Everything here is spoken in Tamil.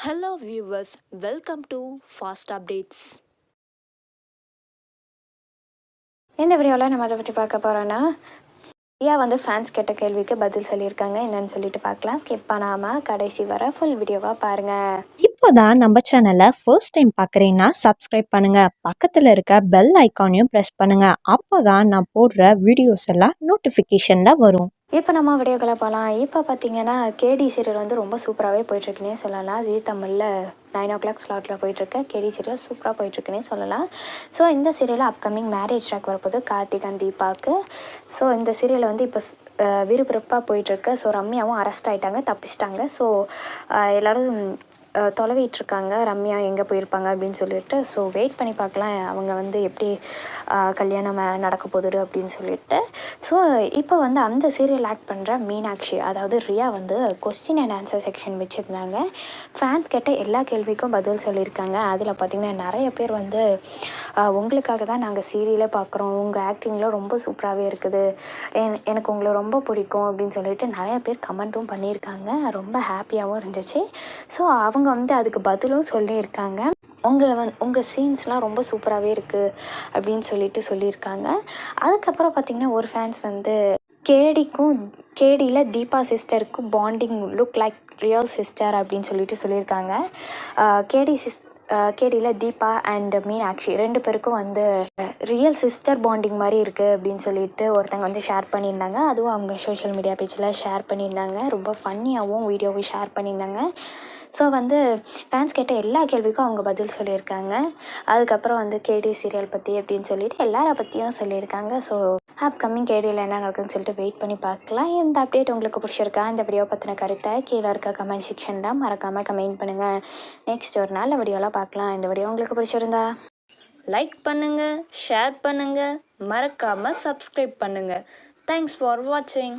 Hello viewers, welcome to Fast Updates. இந்த வீடியோவில் நம்ம அதை பற்றி பார்க்க போகிறோன்னா ரியா ஃபேன்ஸ் கேட்ட கேள்விக்கு பதில் சொல்லியிருக்காங்க. என்னன்னு சொல்லிட்டு பார்க்கலாம். ஸ்கிப் பண்ணாமல் கடைசி வர ஃபுல் வீடியோவாக பாருங்கள். இப்போதான் நம்ம சேனலை ஃபர்ஸ்ட் டைம் பார்க்குறீங்கன்னா சப்ஸ்கிரைப் பண்ணுங்க, பக்கத்தில் இருக்க பெல் ஐக்கானையும் ப்ரெஸ் பண்ணுங்க. அப்போதான் நான் போடுற வீடியோஸ் எல்லாம் நோட்டிஃபிகேஷனில் வரும். இப்போ நம்ம வீடியோக்களை போகலாம். இப்போ பார்த்தீங்கன்னா கேடி சீரியல் ரொம்ப சூப்பராகவே போயிட்டுருக்குன்னே சொல்லலாம். ஜீ தமிழில் 9 o'clock ஸ்லாட்டில் போயிட்டுருக்க கேடி சீரியல் சூப்பராக போயிட்டுருக்குன்னே சொல்லலாம். ஸோ இந்த சீரியலில் அப்கமிங் மேரேஜ் ட்ராக் வரப்போது கார்த்திக் அண்ட் தீபாவுக்கு. ஸோ இந்த சீரியலில் இப்போ விறுவிறுப்பாக போயிட்டுருக்கு. ஸோ ரம்யாவும் அரெஸ்ட் ஆகிட்டாங்க, தப்பிச்சிட்டாங்க. ஸோ எல்லோரும் தொலைவிட்டுருக்காங்க ரம்யா எங்கே போயிருப்பாங்க அப்படின்னு சொல்லிட்டு. ஸோ வெயிட் பண்ணி பார்க்கலாம் அவங்க எப்படி கல்யாணம் நடக்க போகுது அப்படின்னு சொல்லிட்டு. ஸோ இப்போ அந்த சீரியல் ஆக்ட் பண்ணுற மீனாட்சி, அதாவது Riya question and answer section வச்சுருந்தாங்க. ஃபேன்ஸ் கேட்ட எல்லா கேள்விக்கும் பதில் சொல்லியிருக்காங்க. அதில் பார்த்திங்கன்னா நிறைய பேர் உங்களுக்காக தான் நாங்கள் சீரியலே பார்க்குறோம், உங்கள் ஆக்டிங்கில் ரொம்ப சூப்பராகவே இருக்குது, எனக்கு உங்களை ரொம்ப பிடிக்கும் அப்படின்னு சொல்லிட்டு நிறைய பேர் கமெண்ட்டும் பண்ணியிருக்காங்க. ரொம்ப ஹாப்பியாகவும் இருந்துச்சு. ஸோ அவங்க அதுக்கு பதிலும் சொல்லியிருக்காங்க. உங்கள் சீன்ஸ்லாம் ரொம்ப சூப்பராகவே இருக்குது அப்படின்னு சொல்லியிருக்காங்க. அதுக்கப்புறம் பார்த்திங்கன்னா ஒரு ஃபேன்ஸ் கேடியில் தீபா சிஸ்டருக்கும் bonding look like real sister அப்படின்னு சொல்லியிருக்காங்க. கேடியில் தீபா அண்ட் மீனாட்சி 2 பேருக்கும் ரியல் சிஸ்டர் பாண்டிங் மாதிரி இருக்குது அப்படின்னு சொல்லிட்டு ஒருத்தங்க ஷேர் பண்ணியிருந்தாங்க. அதுவும் அவங்க சோஷியல் மீடியா பேஜில் ஷேர் பண்ணியிருந்தாங்க. ரொம்ப ஃபன்னியாகவும் வீடியோவும் ஷேர் பண்ணியிருந்தாங்க. ஸோ ஃபேன்ஸ் கேட்ட எல்லா கேள்விக்கும் அவங்க பதில் சொல்லியிருக்காங்க. அதுக்கப்புறம் கேடி சீரியல் பற்றி அப்படின்னு சொல்லிட்டு எல்லாரை பற்றியும் சொல்லியிருக்காங்க. ஸோ அப்கமிங் கேடியில் என்ன நடக்குதுன்னு சொல்லிட்டு வெயிட் பண்ணி பார்க்கலாம். இந்த அப்டேட் உங்களுக்கு பிடிச்சிருக்கா? இந்த வீடியோ பற்றின கருத்தை கீழே இருக்க கமெண்ட் செக்ஷனில் மறக்காமல் கமெண்ட் பண்ணுங்கள். நெக்ஸ்ட் ஒரு நாள் வீடியோலாம் பார்க்கலாம். இந்த வீடியோ உங்களுக்கு பிடிச்சிருந்தா லைக் பண்ணுங்கள், ஷேர் பண்ணுங்கள், மறக்காமல் சப்ஸ்கிரைப் பண்ணுங்கள். தேங்க்ஸ் ஃபார் வாட்சிங்.